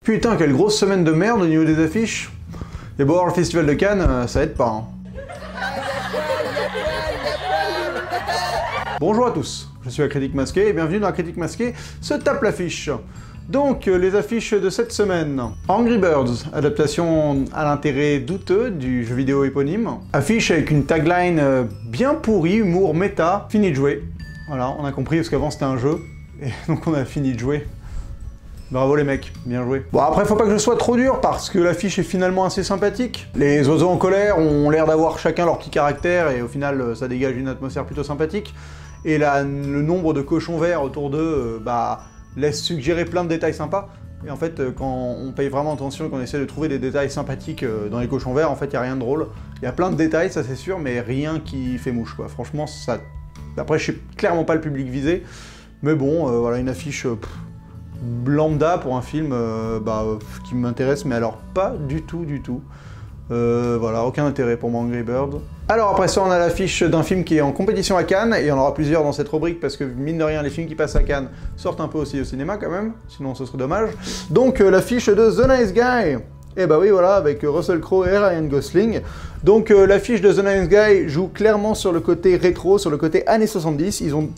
Putain, quelle grosse semaine de merde au niveau des affiches. Et bon, le festival de Cannes, ça aide pas. Hein. Bonjour à tous, je suis la Critique Masquée et bienvenue dans la Critique Masquée se tape l'affiche. Donc, les affiches de cette semaine. Angry Birds, adaptation à l'intérêt douteux du jeu vidéo éponyme. Affiche avec une tagline bien pourrie, humour méta, fini de jouer. Voilà, on a compris parce qu'avant c'était un jeu, et donc on a fini de jouer. Bravo les mecs, bien joué. Bon après faut pas que je sois trop dur parce que l'affiche est finalement assez sympathique. Les oiseaux en colère ont l'air d'avoir chacun leur petit caractère et au final ça dégage une atmosphère plutôt sympathique. Et là, le nombre de cochons verts autour d'eux laisse suggérer plein de détails sympas. Et en fait quand on paye vraiment attention et qu'on essaie de trouver des détails sympathiques dans les cochons verts, en fait il n'y a rien de drôle. Il y a plein de détails, ça c'est sûr, mais rien qui fait mouche quoi. Franchement ça... Après je suis clairement pas le public visé, mais bon voilà une affiche... lambda pour un film qui m'intéresse, mais alors pas du tout. Voilà, aucun intérêt pour moi Angry Birds. Alors après ça, on a l'affiche d'un film qui est en compétition à Cannes, et il y en aura plusieurs dans cette rubrique, parce que mine de rien, les films qui passent à Cannes sortent un peu aussi au cinéma quand même, sinon ce serait dommage. Donc l'affiche de The Nice Guy. Et bah oui, voilà, avec Russell Crowe et Ryan Gosling. Donc l'affiche de The Nice Guy joue clairement sur le côté rétro, sur le côté années 70. Ils ont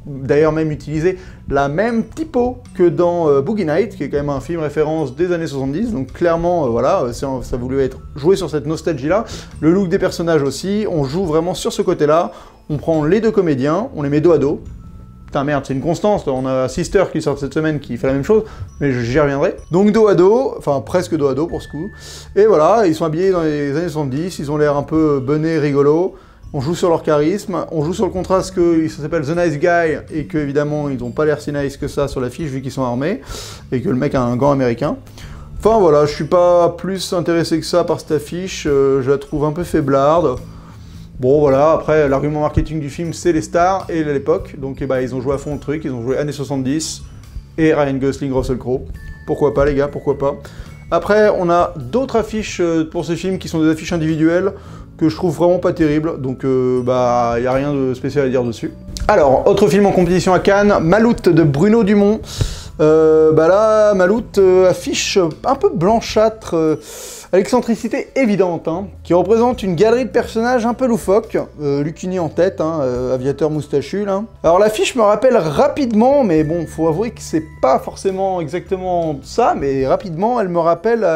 d'ailleurs même utilisé la même typo que dans Boogie Nights, qui est quand même un film référence des années 70, donc clairement, voilà, ça a voulu être joué sur cette nostalgie-là. Le look des personnages aussi, on joue vraiment sur ce côté-là. On prend les deux comédiens, on les met dos à dos. Putain merde, c'est une constance, on a Sister qui sort cette semaine qui fait la même chose, mais j'y reviendrai. Donc dos à dos, enfin presque dos à dos pour ce coup. Et voilà, ils sont habillés dans les années 70, ils ont l'air un peu benets, rigolos. On joue sur leur charisme, on joue sur le contraste que ça s'appelle The Nice Guy et que évidemment ils n'ont pas l'air si nice que ça sur l'affiche vu qu'ils sont armés et que le mec a un gant américain. Enfin voilà, je suis pas plus intéressé que ça par cette affiche, je la trouve un peu faiblarde. Bon voilà, après l'argument marketing du film c'est les stars et l'époque, donc ils ont joué à fond le truc, ils ont joué années 70 et Ryan Gosling, Russell Crowe. Pourquoi pas les gars, pourquoi pas. Après on a d'autres affiches pour ce film qui sont des affiches individuelles que je trouve vraiment pas terrible, donc y a rien de spécial à dire dessus. Alors, autre film en compétition à Cannes, Maloute de Bruno Dumont. Là, Maloute affiche un peu blanchâtre, à l'excentricité évidente, qui représente une galerie de personnages un peu loufoques, Lucchini en tête, aviateur moustachu, là. Alors l'affiche me rappelle rapidement, mais bon, faut avouer que c'est pas forcément exactement ça, mais rapidement, elle me rappelle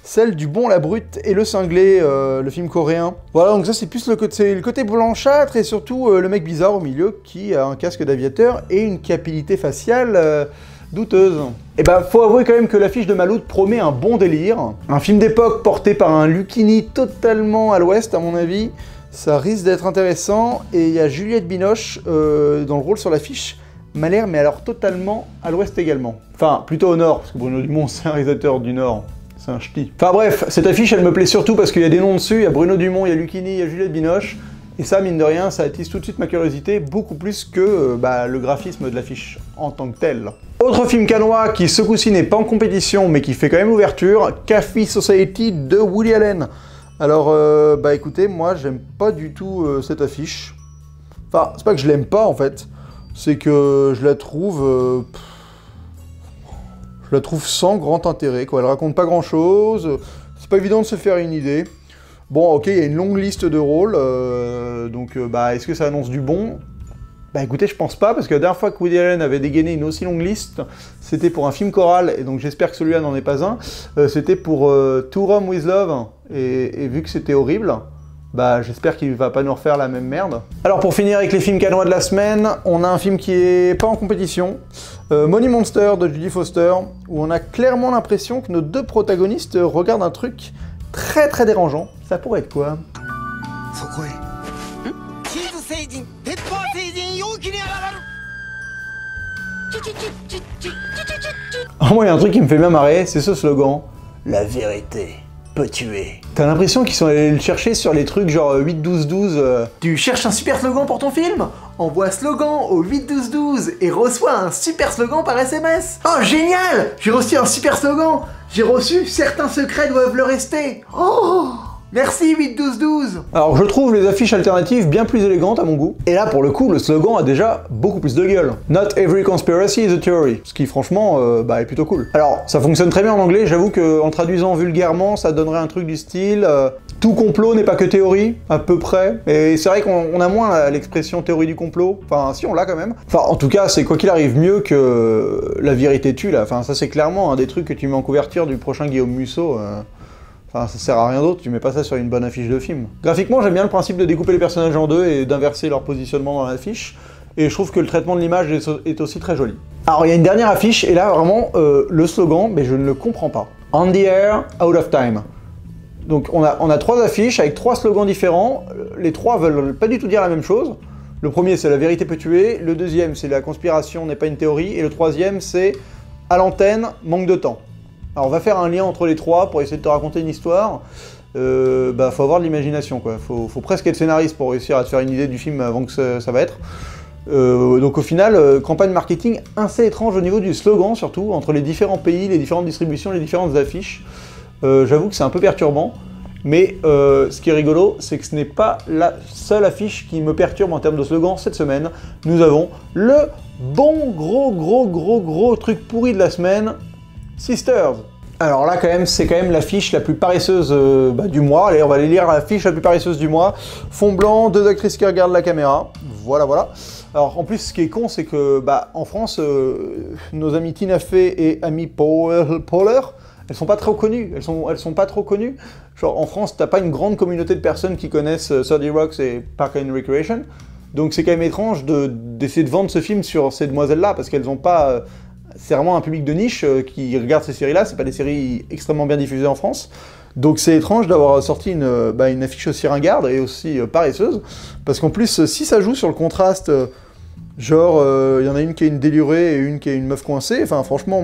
celle du Bon, la Brute et le Cinglé, le film coréen. Voilà, donc ça c'est plus le côté blanchâtre et surtout le mec bizarre au milieu qui a un casque d'aviateur et une capillité faciale douteuse. Et faut avouer quand même que l'affiche de Maloute promet un bon délire. Un film d'époque porté par un Lucchini totalement à l'ouest à mon avis. Ça risque d'être intéressant. Et il y a Juliette Binoche dans le rôle sur l'affiche. M'a l'air mais alors totalement à l'ouest également. Enfin plutôt au nord, parce que Bruno Dumont c'est un réalisateur du nord. C'est un ch'ti. Enfin bref, cette affiche elle me plaît surtout parce qu'il y a des noms dessus. Il y a Bruno Dumont, il y a Lucchini, il y a Juliette Binoche. Et ça, mine de rien, ça attise tout de suite ma curiosité, beaucoup plus que le graphisme de l'affiche en tant que tel. Autre film cannois qui, ce coup-ci, n'est pas en compétition, mais qui fait quand même l'ouverture, Coffee Society de Woody Allen. Alors, écoutez, moi, j'aime pas du tout cette affiche. Enfin, c'est pas que je l'aime pas, en fait. C'est que je la trouve sans grand intérêt, quoi. Elle raconte pas grand-chose, c'est pas évident de se faire une idée. Bon, ok, il y a une longue liste de rôles, est-ce que ça annonce du bon? Écoutez, je pense pas, parce que la dernière fois que Woody Allen avait dégainé une aussi longue liste, c'était pour un film choral, et donc j'espère que celui-là n'en est pas un, c'était pour To Rome with Love, et vu que c'était horrible, j'espère qu'il va pas nous refaire la même merde. Alors pour finir avec les films cannois de la semaine, on a un film qui est pas en compétition, Money Monster de Judy Foster, où on a clairement l'impression que nos deux protagonistes regardent un truc très très dérangeant. Ça pourrait être quoi? Moi, il y a un truc qui me fait bien marrer, c'est ce slogan. La vérité peut tuer. T'as l'impression qu'ils sont allés le chercher sur les trucs genre 8-12-12. Tu cherches un super slogan pour ton film? Envoie slogan au 8-12-12 et reçois un super slogan par SMS. Oh génial! J'ai reçu un super slogan. J'ai reçu certains secrets doivent le rester. Oh! Merci 8-12-12. Alors je trouve les affiches alternatives bien plus élégantes à mon goût. Et là pour le coup le slogan a déjà beaucoup plus de gueule. Not every conspiracy is a theory. Ce qui franchement est plutôt cool. Alors ça fonctionne très bien en anglais, j'avoue qu'en traduisant vulgairement ça donnerait un truc du style tout complot n'est pas que théorie, à peu près. Et c'est vrai qu'on a moins l'expression théorie du complot. Enfin si on l'a quand même. Enfin en tout cas c'est quoi qu'il arrive mieux que la vérité tue là. Enfin ça c'est clairement un des trucs que tu mets en couverture du prochain Guillaume Musso. Enfin, ça sert à rien d'autre, tu mets pas ça sur une bonne affiche de film. Graphiquement, j'aime bien le principe de découper les personnages en deux et d'inverser leur positionnement dans l'affiche. Et je trouve que le traitement de l'image est aussi très joli. Alors, il y a une dernière affiche, et là, vraiment, le slogan, mais je ne le comprends pas. On the air, out of time. Donc, on a 3 affiches avec 3 slogans différents. Les 3 veulent pas du tout dire la même chose. Le premier, c'est la vérité peut tuer. Le deuxième, c'est la conspiration n'est pas une théorie. Et le troisième, c'est à l'antenne, manque de temps. Alors on va faire un lien entre les 3 pour essayer de te raconter une histoire. Faut avoir de l'imagination quoi. Faut presque être scénariste pour réussir à te faire une idée du film avant que ça va être. Donc au final, campagne marketing assez étrange au niveau du slogan surtout, entre les différents pays, les différentes distributions, les différentes affiches. J'avoue que c'est un peu perturbant. Mais ce qui est rigolo, c'est que ce n'est pas la seule affiche qui me perturbe en termes de slogan cette semaine. Nous avons le bon gros truc pourri de la semaine, Sisters. Alors là, c'est quand même l'affiche la plus paresseuse du mois. Allez, on va aller lire l'affiche la plus paresseuse du mois. Fond blanc, 2 actrices qui regardent la caméra. Voilà. Alors en plus, ce qui est con, c'est que en France, nos amies Tina Fey et Amy Poehler, elles sont pas trop connues. Elles sont pas trop connues. Genre en France, t'as pas une grande communauté de personnes qui connaissent 30 Rocks et Park and Recreation. Donc c'est quand même étrange d'essayer de vendre ce film sur ces demoiselles-là, parce qu'elles ont pas... c'est vraiment un public de niche qui regarde ces séries-là, c'est pas des séries extrêmement bien diffusées en France. Donc c'est étrange d'avoir sorti une affiche aussi ringarde et aussi paresseuse, parce qu'en plus, si ça joue sur le contraste, genre, il y en a une qui est une délurée et une qui est une meuf coincée, enfin franchement,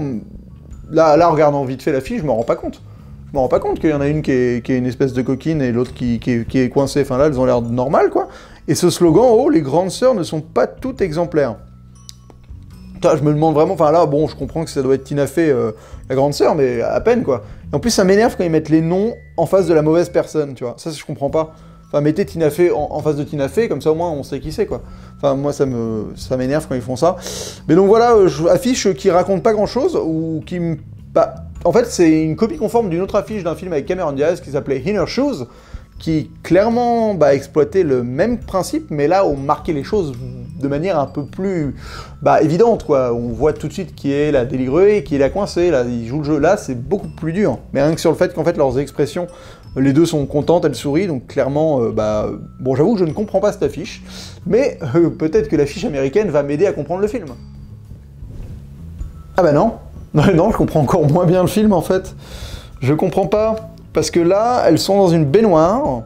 là en regardant vite fait l'affiche, je m'en rends pas compte. Je me rends pas compte qu'il y en a une qui est une espèce de coquine et l'autre qui est coincée, enfin là, elles ont l'air normales, quoi. Et ce slogan, oh, les grandes sœurs ne sont pas toutes exemplaires. Je me demande vraiment, enfin là, bon, je comprends que ça doit être Tina Fey, la grande sœur, mais à peine, quoi. Et en plus, ça m'énerve quand ils mettent les noms en face de la mauvaise personne, tu vois. Ça, je comprends pas. Enfin, mettez Tina Fey en face de Tina Fey, comme ça, au moins, on sait qui c'est, quoi. Enfin, moi, ça m'énerve quand ils font ça. Mais donc, voilà, affiche qui raconte pas grand-chose, ou qui me... en fait, c'est une copie conforme d'une autre affiche d'un film avec Cameron Diaz qui s'appelait Inner Shoes, qui clairement exploitait le même principe, mais là, on marquait les choses de manière un peu plus évidente, quoi. On voit tout de suite qui est la délirée et qui est la coincée, là, ils jouent le jeu. Là, c'est beaucoup plus dur. Mais rien que sur le fait qu'en fait, leurs expressions, les deux sont contentes, elles sourient, donc clairement, bon, j'avoue que je ne comprends pas cette affiche, mais peut-être que l'affiche américaine va m'aider à comprendre le film. Ah bah non, non, je comprends encore moins bien le film, en fait. Je comprends pas. Parce que là, elles sont dans une baignoire,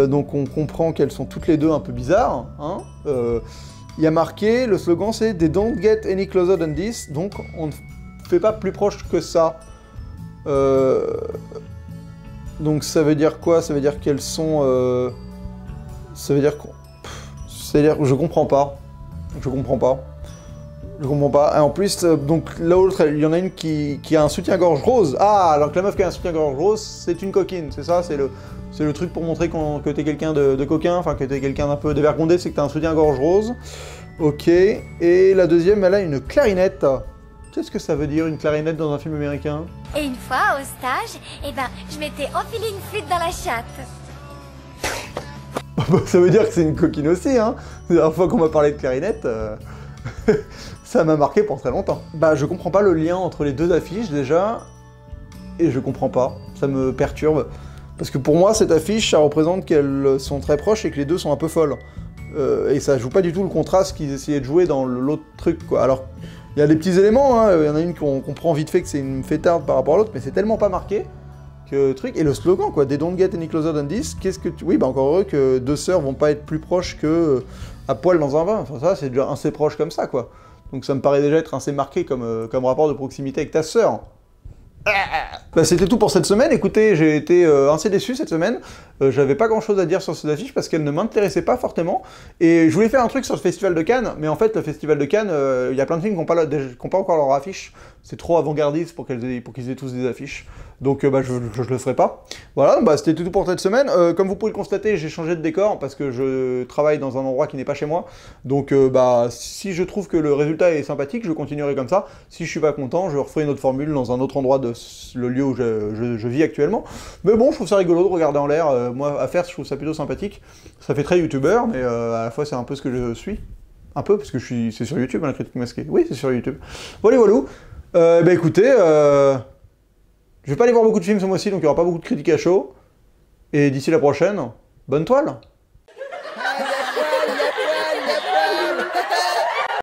donc on comprend qu'elles sont toutes les deux un peu bizarres. Hein. Il y a marqué, le slogan c'est « They don't get any closer than this », donc on ne fait pas plus proche que ça. Donc ça veut dire quoi? Ça veut dire qu'elles sont... ça veut dire que je comprends pas. Je comprends pas. Je comprends pas. Et en plus, donc l'autre, il y en a une qui a un soutien-gorge rose. Ah, alors que la meuf qui a un soutien-gorge rose, c'est une coquine, c'est ça? C'est le truc pour montrer que t'es quelqu'un de coquin, enfin que t'es quelqu'un d'un peu dévergondé, c'est que t'as un soutien-gorge rose. Ok. Et la deuxième, elle a une clarinette. Qu'est-ce que ça veut dire, une clarinette dans un film américain? Et une fois, au stage, je m'étais enfilé une flûte dans la chatte. Ça veut dire que c'est une coquine aussi, hein. La dernière fois qu'on m'a parlé de clarinette... ça m'a marqué pour très longtemps. Je comprends pas le lien entre les deux affiches déjà, et je comprends pas, ça me perturbe. Parce que pour moi, cette affiche, ça représente qu'elles sont très proches et que les deux sont un peu folles. Et ça joue pas du tout le contraste qu'ils essayaient de jouer dans l'autre truc, quoi. Alors, il y a des petits éléments, hein. Il y en a une qu'on comprend vite fait que c'est une fêtarde par rapport à l'autre, mais c'est tellement pas marqué que truc. Et le slogan, quoi, They don't get any closer than this, qu'est-ce que tu... Oui, encore heureux que deux sœurs vont pas être plus proches que à poil dans un bain. Enfin, ça, c'est déjà assez proche comme ça, quoi. Donc ça me paraît déjà être assez marqué comme rapport de proximité avec ta sœur. Bah, c'était tout pour cette semaine. Écoutez, j'ai été assez déçu cette semaine. J'avais pas grand chose à dire sur ces affiches parce qu'elles ne m'intéressaient pas fortement. Et je voulais faire un truc sur le Festival de Cannes, mais en fait, le Festival de Cannes, il y a plein de films qui n'ont pas encore leur affiche. C'est trop avant-gardiste pour qu'ils aient tous des affiches. Donc bah, je le ferai pas. Voilà, bah, c'était tout pour cette semaine. Comme vous pouvez le constater, j'ai changé de décor parce que je travaille dans un endroit qui n'est pas chez moi. Donc bah, si je trouve que le résultat est sympathique, je continuerai comme ça. Si je suis pas content, je referai une autre formule dans un autre endroit de le lieu où je vis actuellement. Mais bon, je trouve ça rigolo de regarder en l'air. Moi, à faire, je trouve ça plutôt sympathique. Ça fait très youtubeur, mais à la fois c'est un peu ce que je suis. Un peu, parce que c'est sur YouTube, hein, la critique masquée. Oui, c'est sur YouTube. Voilà, voilà. Bah écoutez, je vais pas aller voir beaucoup de films ce mois-ci, donc il n'y aura pas beaucoup de critiques à chaud. Et d'ici la prochaine, bonne toile!